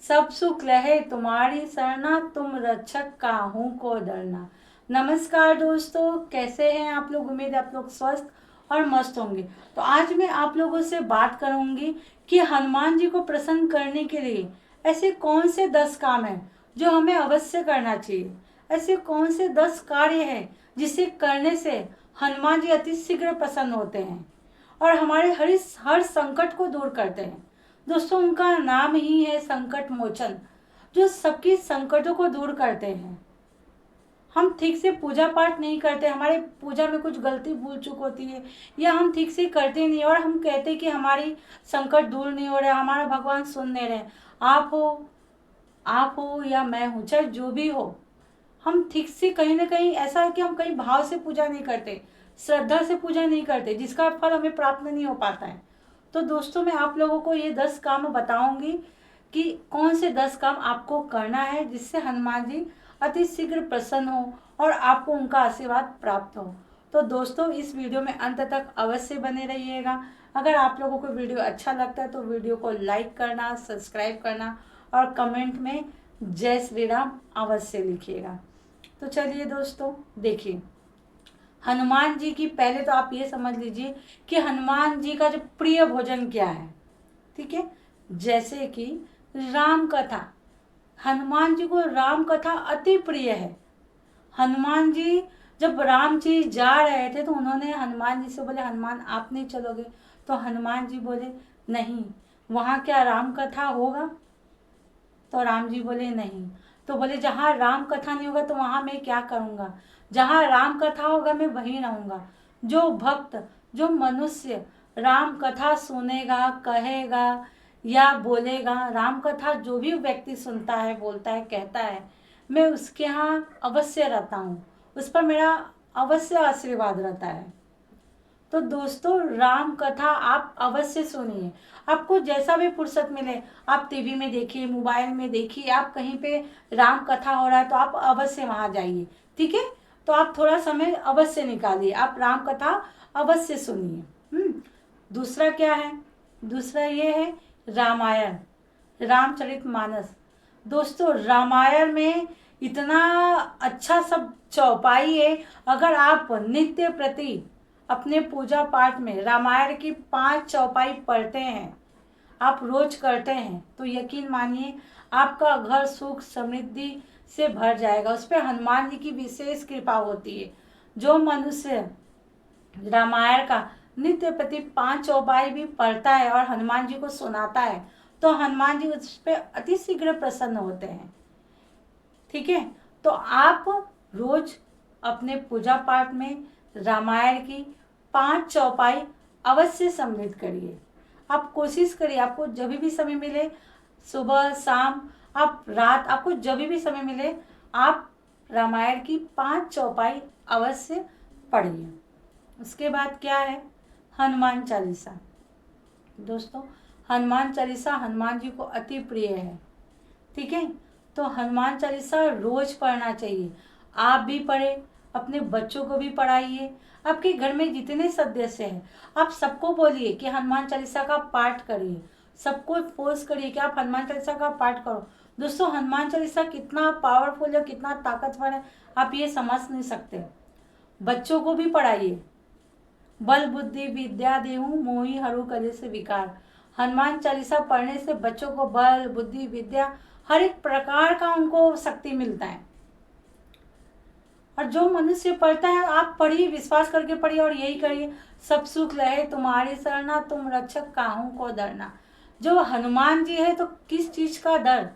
सब सुख लहे तुम्हारी सरना, तुम रक्षक काहू को डरना। नमस्कार दोस्तों, कैसे हैं आप लोग। उम्मीद है आप लोग स्वस्थ और मस्त होंगे। तो आज मैं आप लोगों से बात करूंगी कि हनुमान जी को प्रसन्न करने के लिए ऐसे कौन से 10 काम हैं जो हमें अवश्य करना चाहिए। ऐसे कौन से 10 कार्य हैं जिसे करने से हनुमान जी अति शीघ्र प्रसन्न होते हैं और हमारे हर संकट को दूर करते हैं। दोस्तों, उनका नाम ही है संकट मोचन, जो सबकी संकटों को दूर करते हैं। हम ठीक से पूजा पाठ नहीं करते, हमारे पूजा में कुछ गलती भूल चूक होती है या हम ठीक से करते नहीं और हम कहते कि हमारी संकट दूर नहीं हो रहा, हमारा भगवान सुन नहीं रहे। आप हो या मैं हूँ, चाहे जो भी हो, हम ठीक से कहीं ना कहीं ऐसा है कि हम कहीं भाव से पूजा नहीं करते, श्रद्धा से पूजा नहीं करते, जिसका फल हमें प्राप्त नहीं हो पाता है। तो दोस्तों, मैं आप लोगों को ये 10 काम बताऊंगी कि कौन से 10 काम आपको करना है जिससे हनुमान जी अति शीघ्र प्रसन्न हो और आपको उनका आशीर्वाद प्राप्त हो। तो दोस्तों, इस वीडियो में अंत तक अवश्य बने रहिएगा। अगर आप लोगों को वीडियो अच्छा लगता है तो वीडियो को लाइक करना, सब्सक्राइब करना और कमेंट में जय श्री राम अवश्य लिखिएगा। तो चलिए दोस्तों, देखिए हनुमान जी की, पहले तो आप ये समझ लीजिए कि हनुमान जी का जो प्रिय भोजन क्या है। ठीक है, जैसे कि राम कथा, हनुमान जी को राम कथा अति प्रिय है। हनुमान जी जब राम जी जा रहे थे तो उन्होंने हनुमान जी से बोले, हनुमान आप नहीं चलोगे? तो हनुमान जी बोले नहीं, वहाँ क्या राम कथा होगा? तो राम जी बोले नहीं। तो बोले जहाँ राम कथा नहीं होगा तो वहाँ मैं क्या करूँगा? जहाँ राम कथा होगा मैं वहीं रहूँगा। जो भक्त, जो मनुष्य राम कथा सुनेगा, कहेगा या बोलेगा, राम कथा जो भी व्यक्ति सुनता है, बोलता है, कहता है, मैं उसके यहाँ अवश्य रहता हूँ, उस पर मेरा अवश्य आशीर्वाद रहता है। तो दोस्तों, राम कथा आप अवश्य सुनिए। आपको जैसा भी फुर्सत मिले, आप टीवी में देखिए, मोबाइल में देखिए, आप कहीं पे राम कथा हो रहा है तो आप अवश्य वहाँ जाइए। ठीक है, तो आप थोड़ा समय अवश्य निकालिए, आप राम कथा अवश्य सुनिए। दूसरा क्या है? दूसरा ये है रामायण, रामचरितमानस। दोस्तों, रामायण में इतना अच्छा सब चौपाई है। अगर आप नित्य प्रति अपने पूजा पाठ में रामायण की 5 चौपाई पढ़ते हैं, आप रोज करते हैं, तो यकीन मानिए आपका घर सुख समृद्धि से भर जाएगा। उस पर हनुमान जी की विशेष कृपा होती है। जो मनुष्य रामायण का नित्य प्रति 5 चौपाई भी पढ़ता है और हनुमान जी को सुनाता है तो हनुमान जी उस पर अति शीघ्र प्रसन्न होते हैं। ठीक है, तो आप रोज अपने पूजा पाठ में रामायण की 5 चौपाई अवश्य सम्मिलित करिए। आप कोशिश करिए, आपको जब भी समय मिले, सुबह शाम, आप रात, आपको जब भी समय मिले, आप रामायण की 5 चौपाई अवश्य पढ़िए। उसके बाद क्या है? हनुमान चालीसा। दोस्तों, हनुमान चालीसा हनुमान जी को अति प्रिय है। ठीक है, तो हनुमान चालीसा रोज पढ़ना चाहिए। आप भी पढ़े, अपने बच्चों को भी पढ़ाइए। आपके घर में जितने सदस्य हैं, आप सबको बोलिए कि हनुमान चालीसा का पाठ करिए। सबको फोर्स करिए कि आप हनुमान चालीसा का पाठ करो। दोस्तों, हनुमान चालीसा कितना पावरफुल है, कितना ताकतवर है, आप ये समझ नहीं सकते। बच्चों को भी पढ़ाइए। बल बुद्धि विद्या देहु मोहि हरु कलेस विकार। हनुमान चालीसा पढ़ने से बच्चों को बल बुद्धि विद्या हर एक प्रकार का उनको शक्ति मिलता है। और जो मनुष्य पढ़ता है, आप पढ़िए, विश्वास करके पढ़िए और यही करिए, सब सुख लहे तुम्हारी सरना, तुम रक्षक काहू को डरना। जो हनुमान जी है तो किस चीज का डर?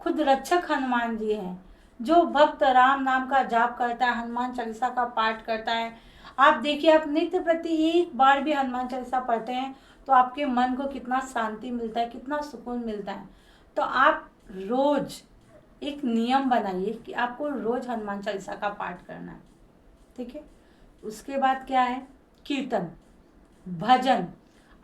खुद रक्षक हनुमान जी हैं। जो भक्त राम नाम का जाप करता है, हनुमान चालीसा का पाठ करता है, आप देखिए, आप नित्य प्रति एक बार भी हनुमान चालीसा पढ़ते हैं तो आपके मन को कितना शांति मिलता है, कितना सुकून मिलता है। तो आप रोज एक नियम बनाइए कि आपको रोज हनुमान चालीसा का पाठ करना है। ठीक है, उसके बाद क्या है? कीर्तन, भजन।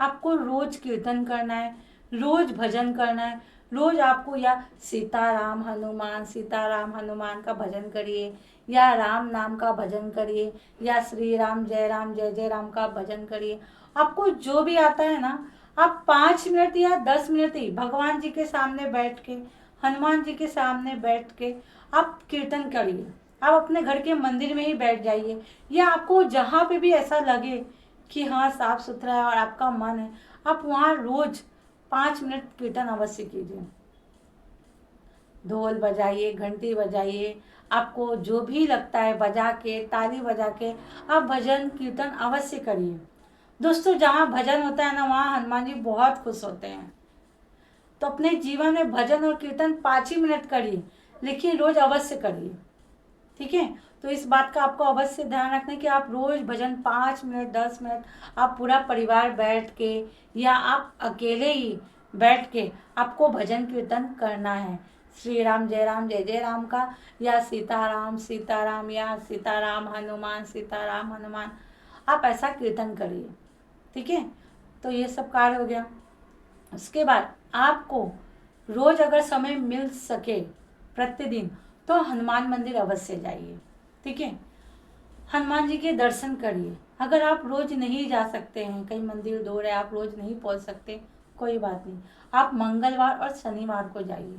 आपको रोज कीर्तन करना है, रोज भजन करना है। रोज आपको या सीताराम हनुमान का भजन करिए, या राम नाम का भजन करिए, या श्री राम जय जय राम का भजन करिए। आपको जो भी आता है ना, आप 5 मिनट या 10 मिनट ही भगवान जी के सामने बैठ के, हनुमान जी के सामने बैठ के आप कीर्तन करिए। आप अपने घर के मंदिर में ही बैठ जाइए, या आपको जहाँ पे भी ऐसा लगे कि हाँ साफ सुथरा है और आपका मन है, आप वहाँ रोज 5 मिनट कीर्तन अवश्य कीजिए। ढोल बजाइए, घंटी बजाइए, आपको जो भी लगता है बजा के, ताली बजा के आप भजन कीर्तन अवश्य करिए। दोस्तों, जहाँ भजन होता है ना, वहाँ हनुमान जी बहुत खुश होते हैं। तो अपने जीवन में भजन और कीर्तन 5 ही मिनट करिए, लेकिन रोज अवश्य करिए। ठीक है, तो इस बात का आपको अवश्य ध्यान रखना है कि आप रोज भजन 5 मिनट 10 मिनट आप पूरा परिवार बैठ के या आप अकेले ही बैठ के आपको भजन कीर्तन करना है। श्री राम जय जय राम का, या सीताराम सीताराम, या सीताराम हनुमान सीताराम हनुमान, आप ऐसा कीर्तन करिए। ठीक है, तो ये सब कार्य हो गया। उसके बाद आपको रोज अगर समय मिल सके प्रतिदिन, तो हनुमान मंदिर अवश्य जाइए। ठीक है, हनुमान जी के दर्शन करिए। अगर आप रोज नहीं जा सकते हैं, कई मंदिर दूर है, आप रोज नहीं पहुंच सकते, कोई बात नहीं, आप मंगलवार और शनिवार को जाइए,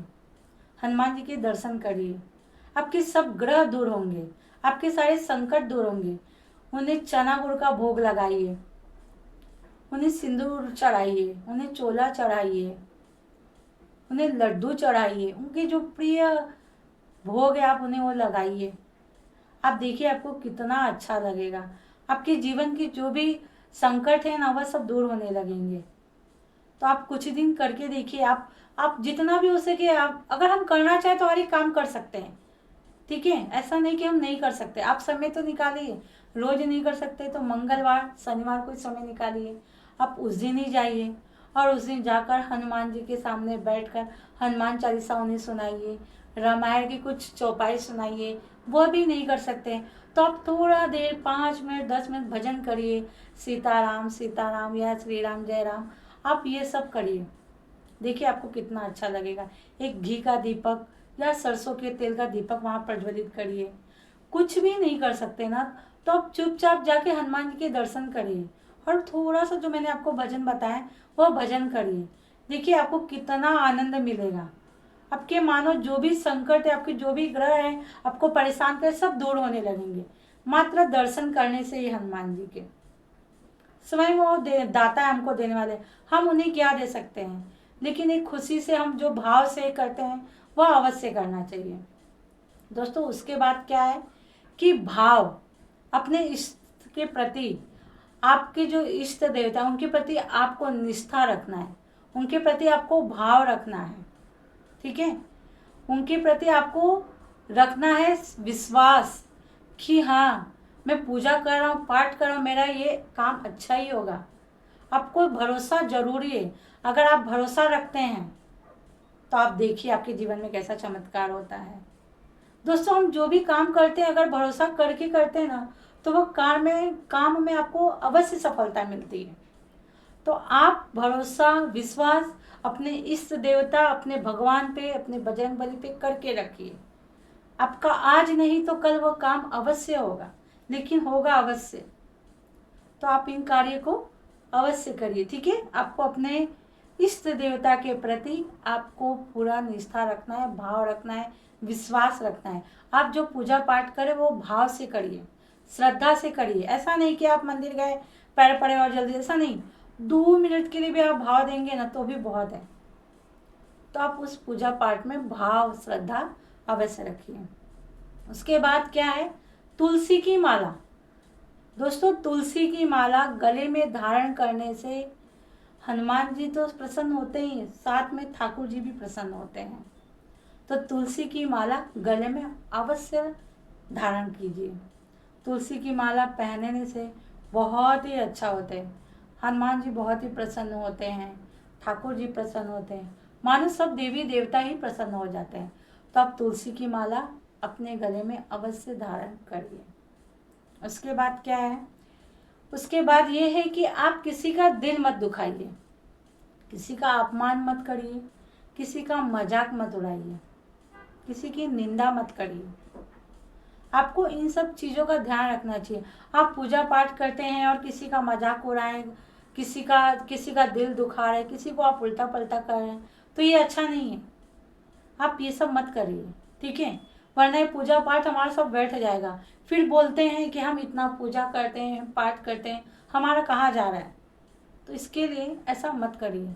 हनुमान जी के दर्शन करिए। आपके सब ग्रह दूर होंगे, आपके सारे संकट दूर होंगे। उन्हें चना गुड़ का भोग लगाइए, उन्हें सिंदूर चढ़ाइए, उन्हें चोला चढ़ाइए, उन्हें लड्डू चढ़ाइए, उनके जो प्रिय भोग है आप उन्हें वो लगाइए। आप देखिए आपको कितना अच्छा लगेगा। आपके जीवन की जो भी संकट है ना, वह सब दूर होने लगेंगे। तो आप कुछ दिन करके देखिए। आप जितना भी हो सके, आप अगर हम करना चाहें तो हर एक काम कर सकते हैं। ठीक है, ऐसा नहीं कि हम नहीं कर सकते। आप समय तो निकालिए, रोज नहीं कर सकते तो मंगलवार शनिवार को समय निकालिए, आप उस दिन ही जाइए और उस दिन जाकर हनुमान जी के सामने बैठकर हनुमान चालीसा उन्हें सुनाइए, रामायण की कुछ चौपाई सुनाइए। वह भी नहीं कर सकते तो आप थोड़ा देर 5 मिनट 10 मिनट भजन करिए, सीताराम सीताराम या श्री राम जय राम, आप ये सब करिए। देखिए आपको कितना अच्छा लगेगा। एक घी का दीपक या सरसों के तेल का दीपक वहाँ प्रज्वलित करिए। कुछ भी नहीं कर सकते ना, तो आप चुपचाप जाके हनुमान जी के दर्शन करिए और थोड़ा सा जो मैंने आपको भजन बताया वह भजन करिए। देखिए आपको कितना आनंद मिलेगा। आपके मानो जो भी संकट है, आपके जो भी ग्रह है आपको परेशान कर, सब दूर होने लगेंगे मात्र दर्शन करने से ही। हनुमान जी के स्वयं वो दाता है, हमको देने वाले। हम उन्हें क्या दे सकते हैं, लेकिन एक खुशी से हम जो भाव से करते हैं वह अवश्य करना चाहिए। दोस्तों, उसके बाद क्या है कि भाव अपने इष्ट के प्रति, आपके जो इष्ट देवता उनके प्रति आपको निष्ठा रखना है, उनके प्रति आपको भाव रखना है। ठीक है, उनके प्रति आपको रखना है विश्वास कि हाँ मैं पूजा कर रहा हूँ, पाठ कर रहा हूँ, मेरा ये काम अच्छा ही होगा। आपको भरोसा जरूरी है। अगर आप भरोसा रखते हैं तो आप देखिए आपके जीवन में कैसा चमत्कार होता है। दोस्तों, हम जो भी काम करते हैं अगर भरोसा करके करते हैं ना, तो वो काम में आपको अवश्य सफलता मिलती है। तो आप भरोसा विश्वास अपने इष्ट देवता, अपने भगवान पे, अपने बजरंग बली पे करके रखिए। आपका आज नहीं तो कल वो काम अवश्य होगा, लेकिन होगा अवश्य। तो आप इन कार्य को अवश्य करिए। ठीक है, आपको अपने इष्ट देवता के प्रति आपको पूरा निष्ठा रखना है, भाव रखना है, विश्वास रखना है। आप जो पूजा पाठ करें वो भाव से करिए, श्रद्धा से करिए। ऐसा नहीं कि आप मंदिर गए, पैर पड़े और जल्दी, ऐसा नहीं। 2 मिनट के लिए भी आप भाव देंगे ना तो भी बहुत है। तो आप उस पूजा पाठ में भाव श्रद्धा अवश्य रखिए। उसके बाद क्या है, तुलसी की माला। दोस्तों, तुलसी की माला गले में धारण करने से हनुमान जी तो प्रसन्न होते ही, साथ में ठाकुर जी भी प्रसन्न होते हैं। तो तुलसी की माला गले में अवश्य धारण कीजिए। तुलसी की माला पहनने से बहुत ही अच्छा होता है। हनुमान जी बहुत ही प्रसन्न होते हैं, ठाकुर जी प्रसन्न होते हैं, मानो सब देवी देवता ही प्रसन्न हो जाते हैं। तो आप तुलसी की माला अपने गले में अवश्य धारण करिए। उसके बाद क्या है, उसके बाद ये है कि आप किसी का दिल मत दुखाइए, किसी का अपमान मत करिए, किसी का मजाक मत उड़ाइए, किसी की निंदा मत करिए। आपको इन सब चीज़ों का ध्यान रखना चाहिए। आप पूजा पाठ करते हैं और किसी का मजाक उड़ाएं, किसी का दिल दुखा रहे, किसी को आप उल्टा पलटा कर रहे हैं, तो ये अच्छा नहीं है। आप ये सब मत करिए, ठीक है। वरना ये पूजा पाठ हमारा सब बैठ जाएगा, फिर बोलते हैं कि हम इतना पूजा करते हैं, पाठ करते हैं, हमारा कहाँ जा रहा है। तो इसके लिए ऐसा मत करिए,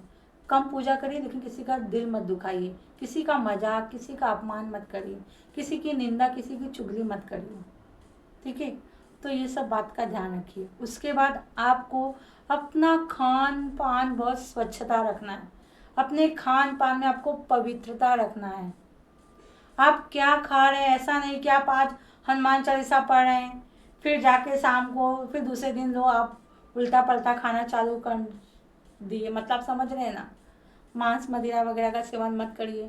कम पूजा करिए, लेकिन किसी का दिल मत दुखाइए, किसी का मजाक, किसी का अपमान मत करिए, किसी की निंदा, किसी की चुगली मत करिए, ठीक है। तो ये सब बात का ध्यान रखिए। उसके बाद आपको अपना खान पान बहुत स्वच्छता रखना है। अपने खान पान में आपको पवित्रता रखना है। आप क्या खा रहे हैं, ऐसा नहीं कि आप आज हनुमान चालीसा पढ़ रहे हैं, फिर जाके शाम को फिर दूसरे दिन लो आप उल्टा पलटा खाना चालू कर दिए। मतलब समझ रहे हैं ना, मांस मदिरा वगैरह का सेवन मत करिए।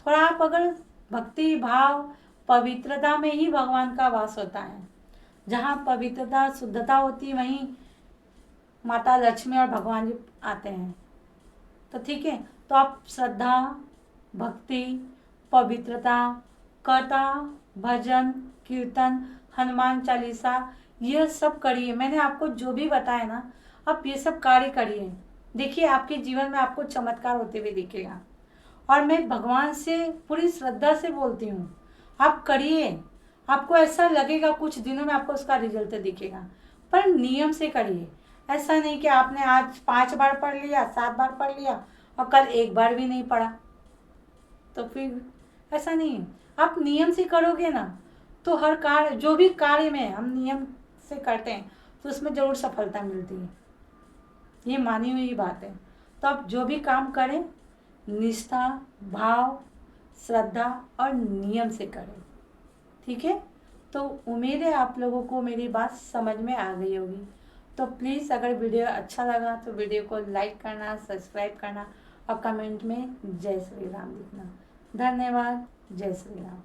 थोड़ा आप अगर भक्ति भाव पवित्रता में ही भगवान का वास होता है। जहाँ पवित्रता शुद्धता होती है वहीं माता लक्ष्मी और भगवान जी आते हैं। तो ठीक है, तो आप श्रद्धा, भक्ति, पवित्रता, कथा, भजन, कीर्तन, हनुमान चालीसा, यह सब करिए। मैंने आपको जो भी बताया ना, आप ये सब कार्य करिए। देखिए आपके जीवन में आपको चमत्कार होते हुए दिखेगा। और मैं भगवान से पूरी श्रद्धा से बोलती हूँ, आप करिए। आपको ऐसा लगेगा कुछ दिनों में आपको उसका रिजल्ट दिखेगा, पर नियम से करिए। ऐसा नहीं कि आपने आज 5 बार पढ़ लिया, 7 बार पढ़ लिया और कल 1 बार भी नहीं पढ़ा, तो फिर ऐसा नहीं है। आप नियम से करोगे ना, तो हर कार्य, जो भी कार्य में हम नियम से करते हैं, तो उसमें ज़रूर सफलता मिलती है। ये मानी हुई बात है। तो आप जो भी काम करें, निष्ठा, भाव, श्रद्धा और नियम से करें, ठीक है। तो उम्मीद है आप लोगों को मेरी बात समझ में आ गई होगी। तो प्लीज़ अगर वीडियो अच्छा लगा तो वीडियो को लाइक करना, सब्सक्राइब करना और कमेंट में जय श्री राम लिखना। धन्यवाद। जय श्री राम।